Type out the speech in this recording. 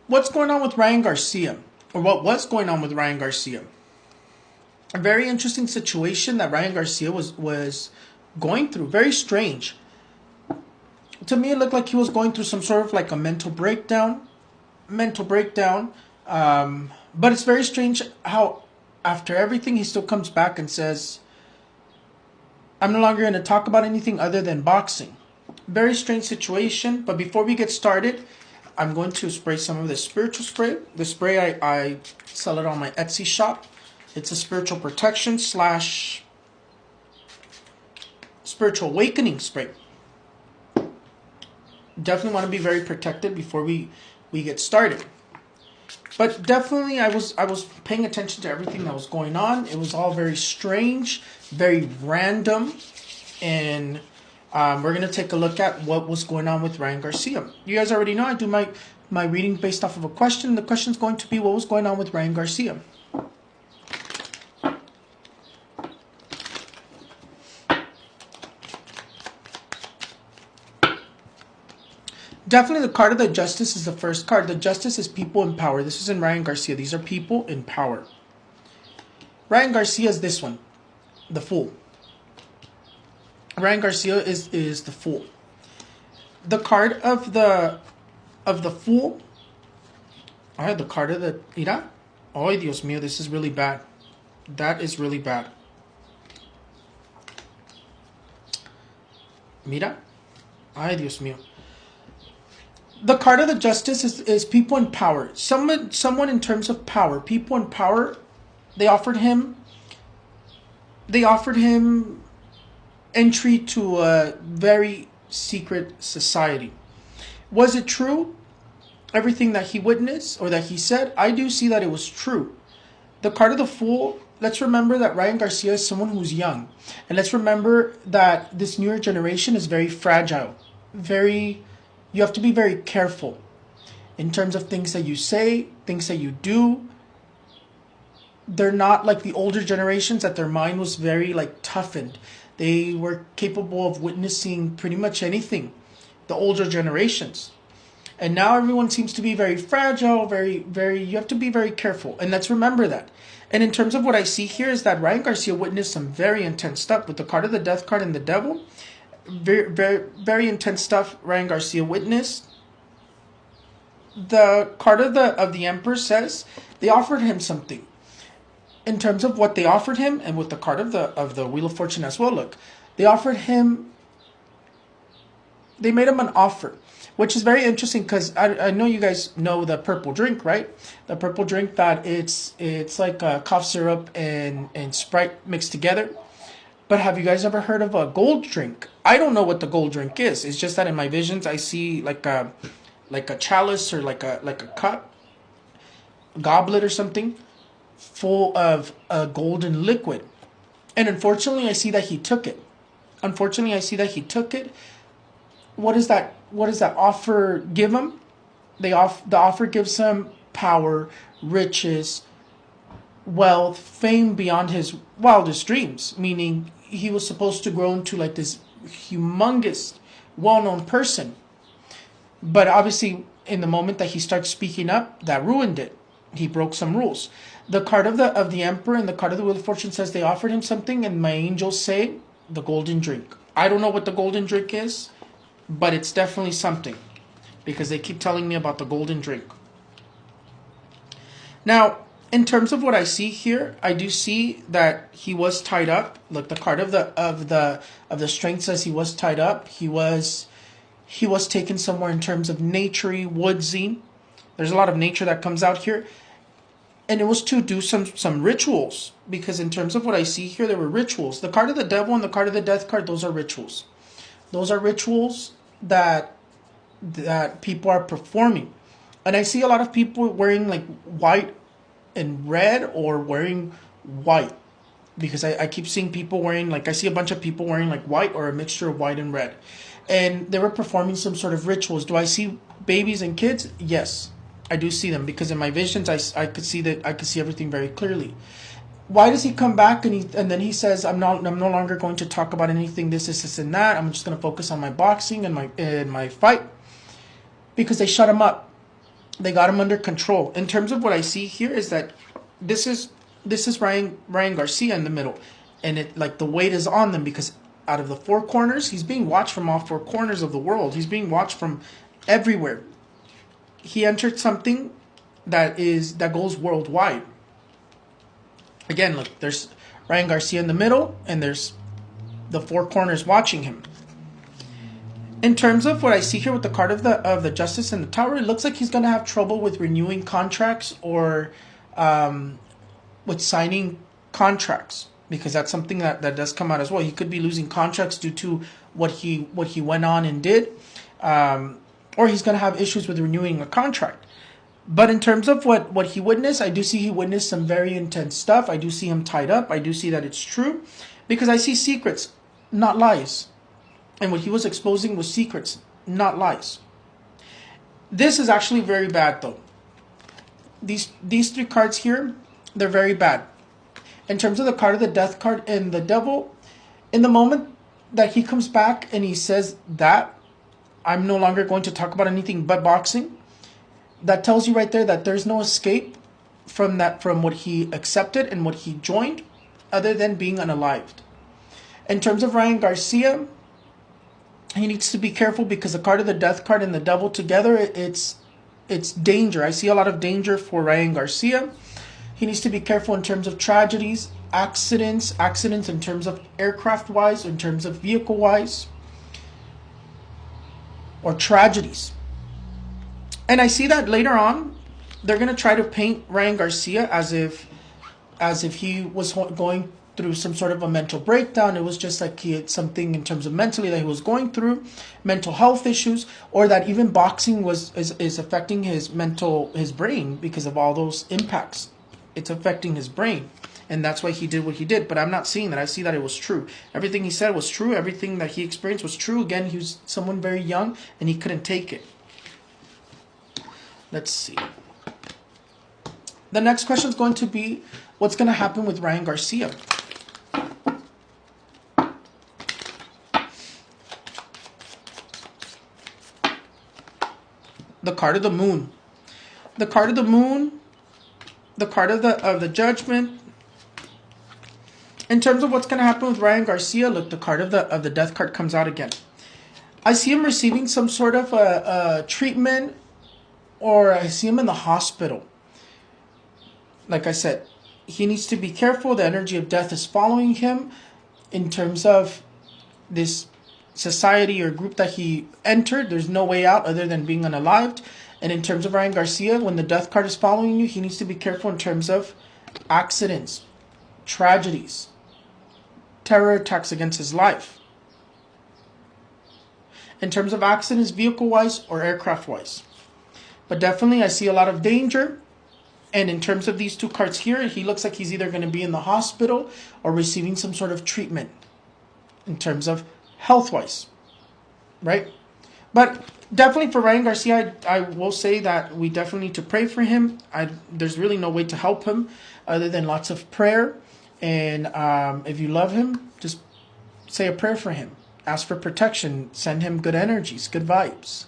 what's going on with Ryan Garcia, or what was going on with Ryan Garcia? A very interesting situation that Ryan Garcia was going through. Very strange. To me, it looked like he was going through some sort of like a mental breakdown. Mental breakdown. But it's very strange how after everything he still comes back and says, I'm no longer going to talk about anything other than boxing. Very strange situation. But before we get started, I'm going to spray some of this spiritual spray. The spray, I sell it on my Etsy shop. It's a spiritual protection slash spiritual awakening spray. Definitely want to be very protected before we get started. But definitely I was paying attention to everything that was going on. It was all very strange, very random. And we're going to take a look at what was going on with Ryan Garcia. You guys already know I do my reading based off of a question. The question is going to be what was going on with Ryan Garcia. Definitely the card of the Justice is the first card. The Justice is people in power. This is in Ryan Garcia. These are people in power. Ryan Garcia is this one, the Fool. Ryan Garcia is the Fool. The card of the Fool. Alright, the card of the Ira. Oh, Dios mío, this is really bad. That is really bad. Mira. Ay, Dios mío. The card of the Justice is people in power. Someone in terms of power. People in power. They offered him entry to a very secret society. Was it true? Everything that he witnessed or that he said? I do see that it was true. The card of the Fool. Let's remember that Ryan Garcia is someone who's young. And let's remember that this newer generation is very fragile. You have to be very careful in terms of things that you say, things that you do. They're not like the older generations that their mind was very like toughened. They were capable of witnessing pretty much anything. The older generations. And now everyone seems to be very fragile, you have to be very careful. And let's remember that. And in terms of what I see here is that Ryan Garcia witnessed some very intense stuff with the card of the Death card and the Devil. Very intense stuff Ryan Garcia witnessed. The card of the Emperor says they offered him something. In terms of what they offered him, and with the card of the Wheel of Fortune as well, look, they made him an offer, which is very interesting because I know you guys know the purple drink, right? The purple drink that it's like cough syrup and Sprite mixed together. But have you guys ever heard of a gold drink? I don't know what the gold drink is. It's just that in my visions I see like a chalice or like a cup, goblet or something full of a golden liquid. And unfortunately I see that he took it. What does that offer give him? The offer gives him power, riches, wealth, fame beyond his wildest dreams, meaning he was supposed to grow into like this humongous, well-known person. But obviously, in the moment that he starts speaking up, that ruined it. He broke some rules. The card of the Emperor and the card of the Wheel of Fortune says they offered him something, and my angels say the golden drink. I don't know what the golden drink is, but it's definitely something, because they keep telling me about the golden drink. Now, in terms of what I see here, I do see that he was tied up. Look, the card of the Strength says he was tied up. He was taken somewhere in terms of naturey, woodsy. There's a lot of nature that comes out here. And it was to do some rituals, because in terms of what I see here, there were rituals. The card of the Devil and the card of the Death card, those are rituals. Those are rituals that people are performing. And I see a lot of people wearing like white and red, or wearing white, because I keep seeing people wearing, like I see a bunch of people wearing like white or a mixture of white and red. And they were performing some sort of rituals. Do I see babies and kids? Yes, I do see them, because in my visions I could see everything very clearly. Why does he come back and then he says, I'm no longer going to talk about anything, this and that. I'm just going to focus on my boxing and my fight? Because they shut him up. They got him under control. In terms of what I see here is that this is Ryan Garcia in the middle, and it like the weight is on them because out of the four corners, he's being watched from all four corners of the world. He's being watched from everywhere. He entered something that goes worldwide. Again, look, there's Ryan Garcia in the middle, and there's the four corners watching him. In terms of what I see here with the card of the Justice and the Tower, it looks like he's going to have trouble with renewing contracts or with signing contracts, because that's something that does come out as well. He could be losing contracts due to what he went on and did, or he's going to have issues with renewing a contract. But in terms of what he witnessed, I do see he witnessed some very intense stuff. I do see him tied up. I do see that it's true, because I see secrets, not lies. And what he was exposing was secrets, not lies. This is actually very bad, though. These three cards here, they're very bad. In terms of the card of the Death card and the Devil, in the moment that he comes back and he says that, I'm no longer going to talk about anything but boxing, that tells you right there that there's no escape from what he accepted and what he joined, other than being unalived. In terms of Ryan Garcia, he needs to be careful, because the card of the Death card and the Devil together, it's danger. I see a lot of danger for Ryan Garcia. He needs to be careful in terms of tragedies, accidents in terms of aircraft-wise, in terms of vehicle-wise, or tragedies. And I see that later on, they're going to try to paint Ryan Garcia as if he was going through some sort of a mental breakdown. It was just like he had something in terms of mentally that he was going through, mental health issues, or that even boxing is affecting his brain because of all those impacts. It's affecting his brain, and that's why he did what he did. But I'm not seeing that. I see that it was true. Everything he said was true. Everything that he experienced was true. Again, he was someone very young, and he couldn't take it. Let's see. The next question is going to be, what's going to happen with Ryan Garcia? The card of the Moon. The card of the Moon, the card of the Judgment. In terms of what's going to happen with Ryan Garcia, look, the card of the Death card comes out again. I see him receiving some sort of a treatment, or I see him in the hospital. Like I said, he needs to be careful. The energy of death is following him in terms of this society or group that he entered. There's no way out other than being unalived. And in terms of Ryan Garcia, when the Death card is following you, he needs to be careful in terms of accidents, tragedies, terror attacks against his life. In terms of accidents, vehicle-wise or aircraft-wise. But definitely I see a lot of danger. And in terms of these two cards here, he looks like he's either going to be in the hospital or receiving some sort of treatment in terms of health-wise, right? But definitely for Ryan Garcia, I will say that we definitely need to pray for him. There's really no way to help him other than lots of prayer. And if you love him, just say a prayer for him. Ask for protection. Send him good energies, good vibes.